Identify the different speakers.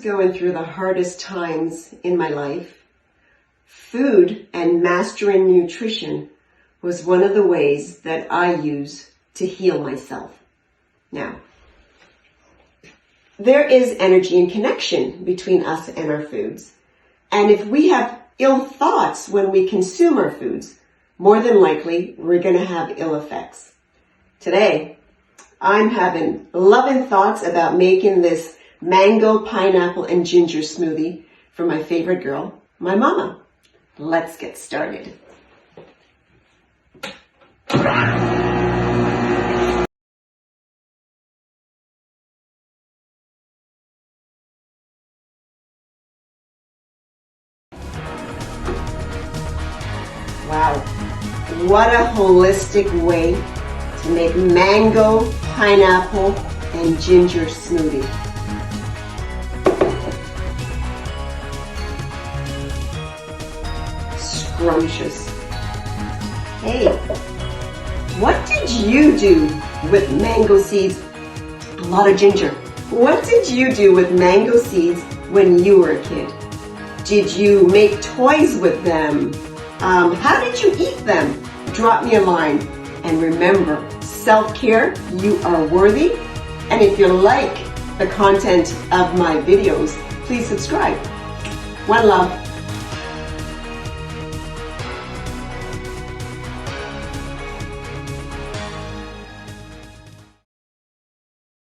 Speaker 1: going through the hardest times in my life, food and mastering nutrition was one of the ways that I use to heal myself. Now, there is energy and connection between us and our foods. And if we have ill thoughts when we consume our foods, more than likely we're going to have ill effects. Today, I'm having loving thoughts about making this mango, pineapple, and ginger smoothie for my favorite girl, my mama. Let's get started. Wow, what a holistic way to make mango, pineapple, and ginger smoothie. Scrumptious. Hey, what did you do with mango seeds? A lot of ginger. What did you do with mango seeds when you were a kid? Did you make toys with them? How did you eat them? Drop me a line. And remember, self-care, you are worthy. And if you like the content of my videos, please subscribe. One love.